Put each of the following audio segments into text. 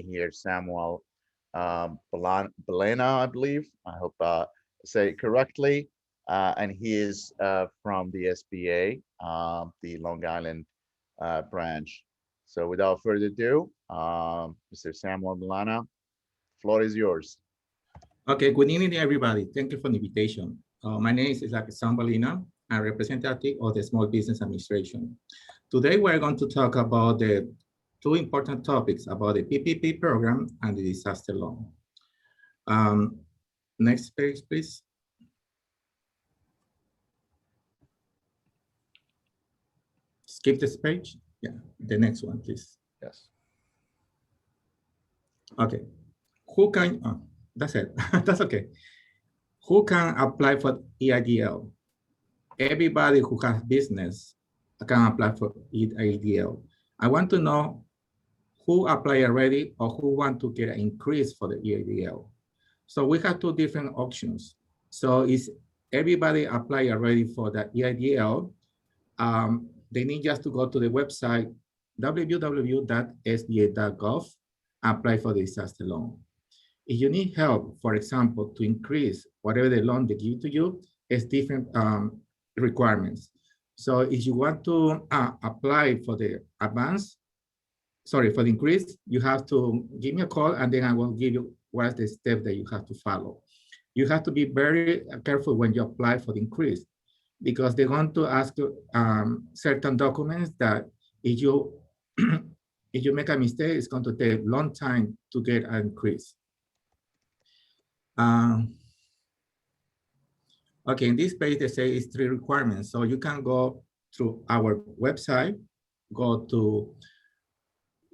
here, Samuel Belena, I believe. I hope say it correctly. And he is from the SBA, the Long Island branch. So without further ado, Mr. Samuel Belena, floor is yours. Okay, good evening, everybody. Thank you for the invitation. My name is Sam Balina. I'm representative of the Small Business Administration. Today, we're going to talk about the two important topics about the PPP program and the disaster loan. Next page, please. Skip this page. Yeah, the next one, please. Yes. Okay. Who can, that's it. That's okay. Who can apply for EIDL? Everybody who has business can apply for EIDL. I want to know who applied already or who want to get an increase for the EIDL. So we have two different options. So is everybody apply already for the EIDL? They need just to go to the website www.sba.gov, apply for the disaster loan. If you need help, for example, to increase whatever the loan they give to you, it's different requirements. So if you want to apply for the advance, sorry, for the increase, you have to give me a call and then I will give you what's the step that you have to follow. You have to be very careful when you apply for the increase because they're going to ask you certain documents that if you if you make a mistake, it's going to take a long time to get an increase. Okay, in this page, they say it's 3 requirements. So you can go through our website, you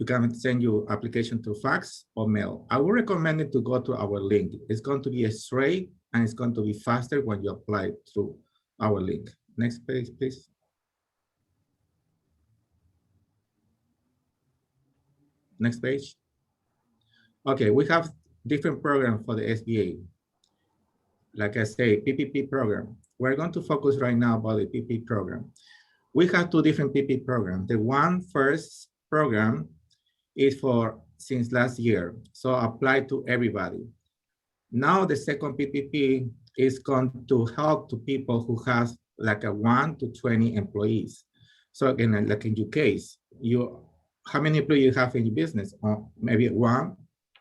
can send your application to fax or mail. I would recommend it to go to our link. It's going to be straight and it's going to be faster when you apply through our link. Next page, please. Next page. Okay, we have different programs for the SBA. Like I say, PPP program. We're going to focus right now about the PPP program. We have 2 different PPP programs. The first program is for since last year, so apply to everybody. Now the second PPP is going to help to people who have like a 1 to 20 employees. So again, like in your case, how many employees you have in your business? Or maybe 1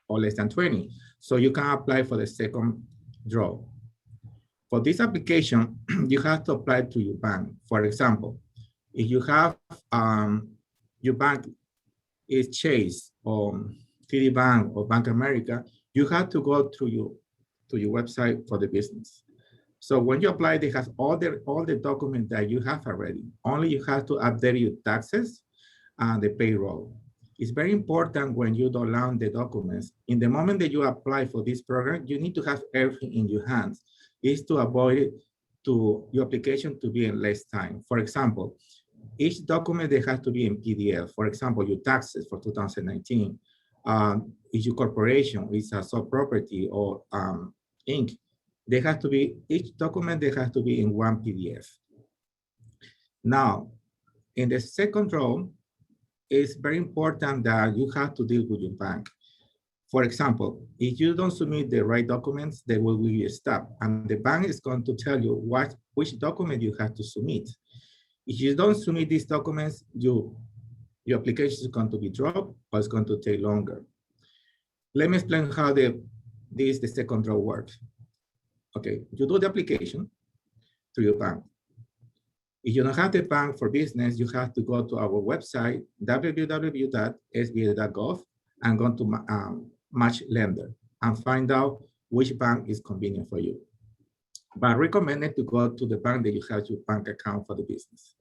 or less than 20. So you can apply for the second draw. For this application, you have to apply to your bank. For example, if you have your bank is Chase or TD Bank or Bank of America, you have to go to your website for the business. So when you apply, they have all the documents that you have already. Only you have to update your taxes and the payroll. It's very important when you download the documents. In the moment that you apply for this program, you need to have everything in your hands. It's to avoid your application to be in less time. For example, each document they have to be in PDF. For example, your taxes for 2019. If your corporation is a sole property or Inc., they have to be, each document they have to be in one PDF. Now, in the second row, it's very important that you have to deal with your bank. For example, if you don't submit the right documents, they will give you a stop, and the bank is going to tell you which document you have to submit. If you don't submit these documents, your application is going to be dropped or it's going to take longer. Let me explain how the second draw works. Okay, you do the application to your bank. If you don't have the bank for business, you have to go to our website, www.sba.gov, and go to match lender and find out which bank is convenient for you. But I recommend it to go to the bank that you have your bank account for the business.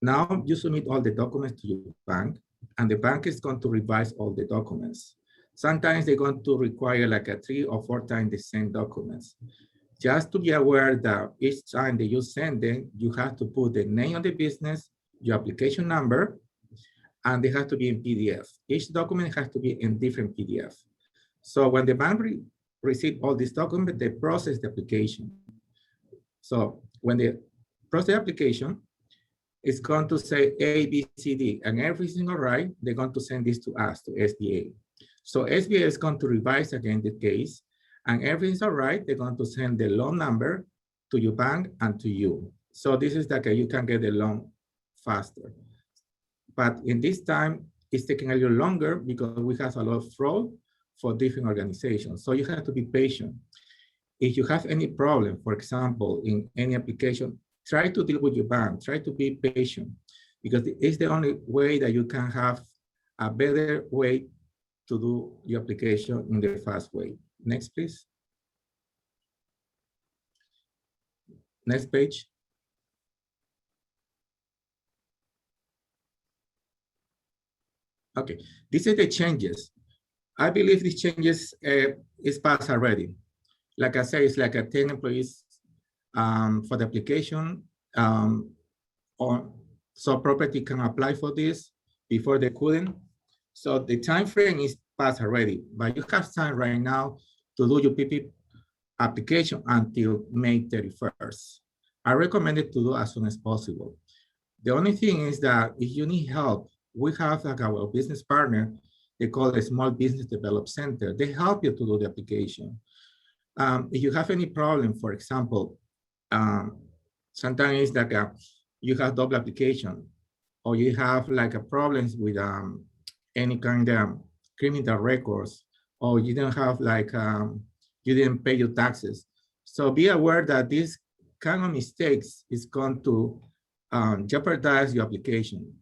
Now you submit all the documents to your bank, and the bank is going to revise all the documents. Sometimes they're going to require like 3 or 4 times the same documents. Just to be aware that each time that you send them, you have to put the name of the business, your application number, and they have to be in PDF. Each document has to be in different PDF. So when the bank receives all these documents, they process the application. So when they process the application, it's going to say A, B, C, D, and every single right, they're going to send this to us, to SBA. So SBA is going to revise again the case, and everything's all right. They're going to send the loan number to your bank and to you. So this is like you can get the loan faster. But in this time, it's taking a little longer because we have a lot of fraud for different organizations. So you have to be patient. If you have any problem, for example, in any application, try to deal with your bank, try to be patient, because it's the only way that you can have a better way to do your application in the fast way. Next, please. Next page. Okay, these are the changes. I believe these changes is passed already. Like I said, it's like a 10 employees for the application, so property can apply for this before they couldn't. So the time frame is passed already, but you have time right now to do your PP application until May 31st. I recommend it to do as soon as possible. The only thing is that if you need help, we have like our business partner, they call it a Small Business Development Center. They help you to do the application. If you have any problem, for example, sometimes it's like you have double application, or you have like a problems with any kind of criminal records, or you don't have like, you didn't pay your taxes. So be aware that this kind of mistakes is going to jeopardize your application.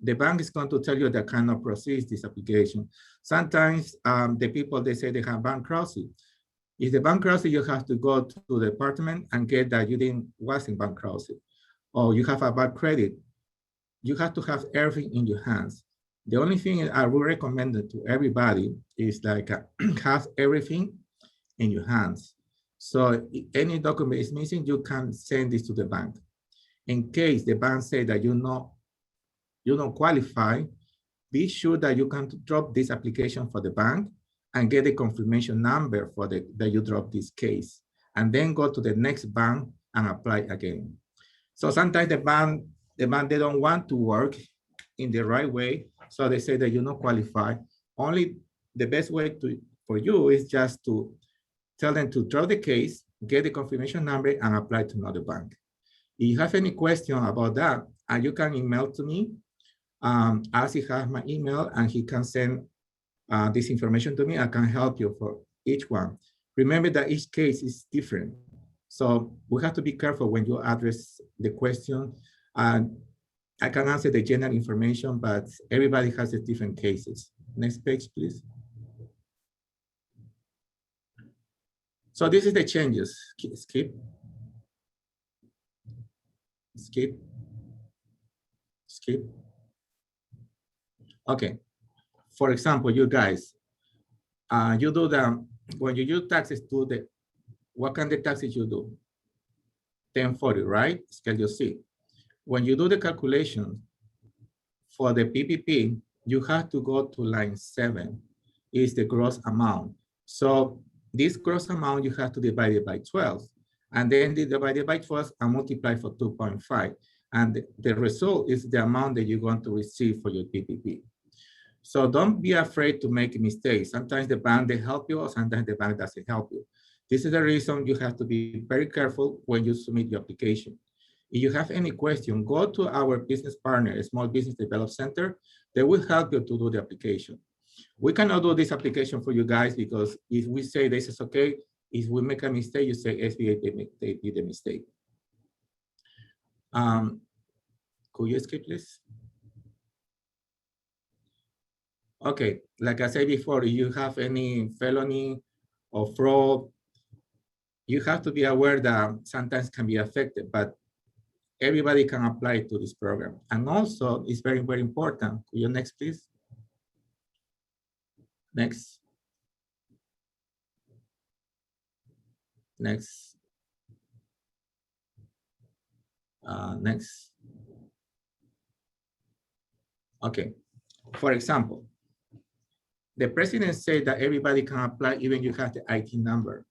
The bank is going to tell you that cannot proceed this application. Sometimes the people, they say they have bankruptcy. If the bankruptcy, you have to go to the department and get that you was in bankruptcy, or you have a bad credit. You have to have everything in your hands. The only thing I would recommend it to everybody is like have everything in your hands. So if any document is missing, you can send this to the bank. In case the bank say that you don't qualify, be sure that you can drop this application for the bank and get a confirmation number for that you drop this case, and then go to the next bank and apply again. So sometimes the bank, they don't want to work in the right way, so they say that you don't qualify. Only the best way for you is just to tell them to drop the case, get the confirmation number, and apply to another bank. If you have any question about that, you can email to me. As he has my email and he can send this information to me, I can help you for each one. Remember that each case is different. So we have to be careful when you address the question. And I can answer the general information, but everybody has a different cases. Next page, please. So this is the changes. Skip. Skip. Skip. Okay. For example, you guys, you do when you use taxes, what kind of taxes you do? 1040, right? Schedule C. When you do the calculation for the PPP, you have to go to line 7, is the gross amount. So this gross amount, you have to divide it by 12, and then divide it by 12 and multiply for 2.5. And the result is the amount that you're going to receive for your PPP. So don't be afraid to make mistakes. Sometimes the bank, they help you, or sometimes the bank doesn't help you. This is the reason you have to be very careful when you submit your application. If you have any question, go to our business partner, Small Business Development Center. They will help you to do the application. We cannot do this application for you guys because if we say this is okay, if we make a mistake, you say SBA, they did a mistake. Could you skip, please? Okay, like I said before, if you have any felony or fraud, you have to be aware that sometimes can be affected, but everybody can apply to this program. And also, it's very, very important. Could you next, please? Next. Next. Next. Okay. For example, the president said that everybody can apply even you have the IT number.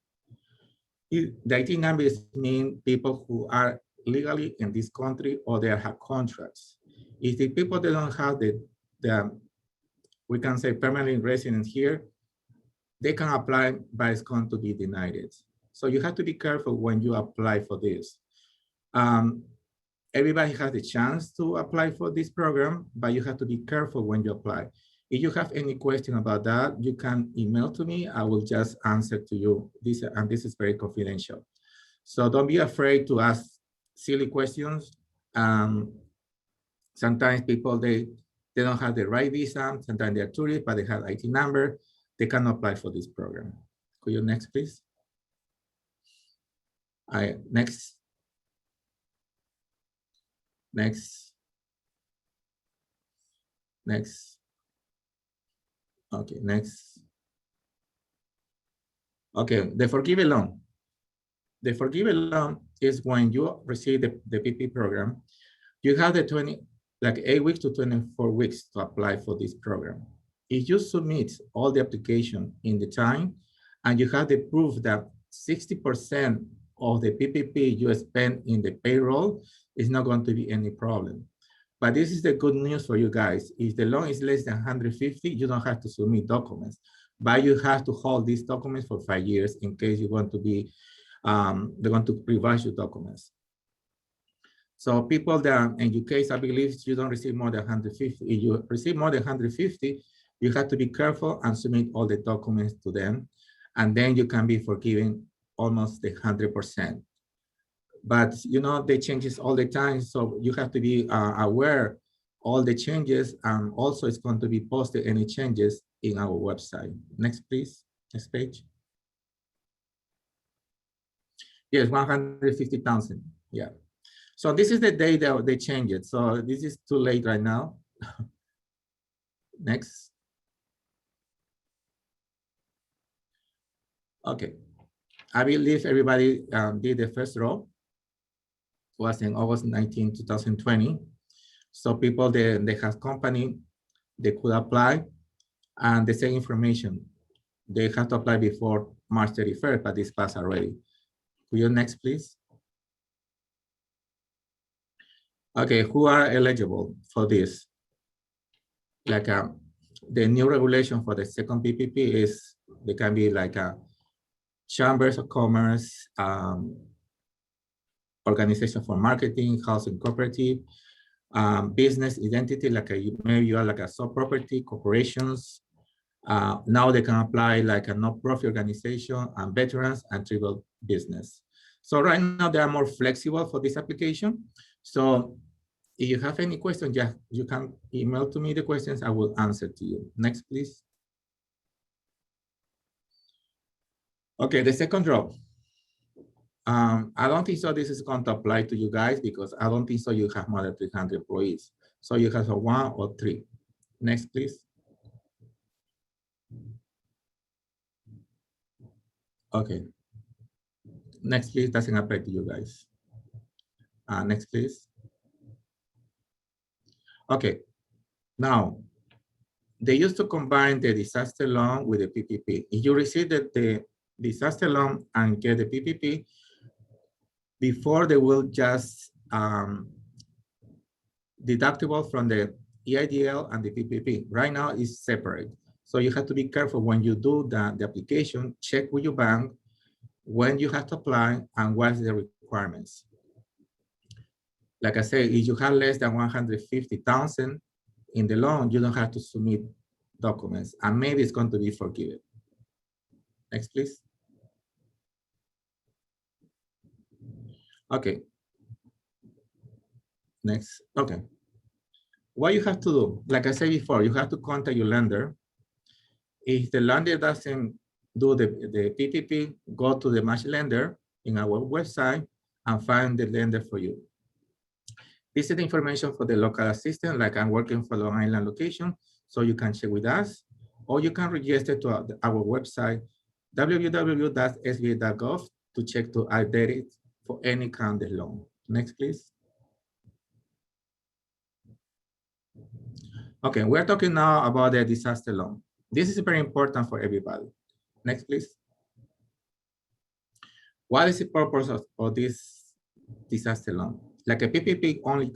The IT numbers mean people who are legally in this country or they have contracts. If the people that don't have we we can say permanent residents here, they can apply, but it's going to be denied it. So you have to be careful when you apply for this. Everybody has the chance to apply for this program, but you have to be careful when you apply. If you have any question about that, you can email to me. I will just answer to you. This is very confidential. So don't be afraid to ask silly questions. Sometimes people, they don't have the right visa. Sometimes they're tourists, but they have IT number. They can apply for this program. Could you next, please? Next. Next. Next. Okay, next. Okay, the forgiving loan. The forgiving loan is when you receive the PP program, you have the 8 weeks to 24 weeks to apply for this program. If you submit all the application in the time, and you have the proof that 60% of the PPP you spend in the payroll, is not going to be any problem. But this is the good news for you guys. If the loan is less than 150, you don't have to submit documents, but you have to hold these documents for 5 years in case you want to be, they want to revise your documents. So people that, in your case, I believe you don't receive more than 150. If you receive more than 150, you have to be careful and submit all the documents to them. And then you can be forgiven almost the 100%. But you know, they changes all the time. So you have to be aware all the changes, and also it's going to be posted any changes in our website. Next, please, next page. Yes, 150,000, yeah. So this is the day that they change it. So this is too late right now. Next. Okay, I believe everybody did the first row. It was in August 19, 2020. So people, they have company, they could apply, and the same information. They have to apply before March 31st, but this passed already. Could you next, please? Okay, who are eligible for this? Like the new regulation for the second PPP is, they can be like chambers of commerce, organization for marketing, housing cooperative, business identity, like maybe you are like a sole property, corporations. Now they can apply like a non-profit organization, and veterans and tribal business. So right now they are more flexible for this application. So if you have any questions, yeah, you can email to me the questions, I will answer to you. Next, please. Okay, the second row. I don't think so this is going to apply to you guys, because I don't think so you have more than 300 employees. So you have a 1 or 3. Next, please. Okay. Next, please, doesn't apply to you guys. Next, please. Okay. Now, they used to combine the disaster loan with the PPP. If you receive the disaster loan and get the PPP, before they will just deductible from the EIDL and the PPP. Right now it's separate. So you have to be careful when you do the application, check with your bank when you have to apply and what's the requirements. Like I said, if you have less than 150,000 in the loan, you don't have to submit documents, and maybe it's going to be forgiven. Next, please. Okay. Next, okay. What you have to do, like I said before, you have to contact your lender. If the lender doesn't do the PPP, go to the match lender in our website and find the lender for you. This is the information for the local assistant, like I'm working for Long Island location, so you can check with us, or you can register to our website, www.sba.gov, to check to update it for any kind of loan. Next, please. Okay, we're talking now about the disaster loan. This is very important for everybody. Next, please. What is the purpose of this disaster loan? Like a PPP only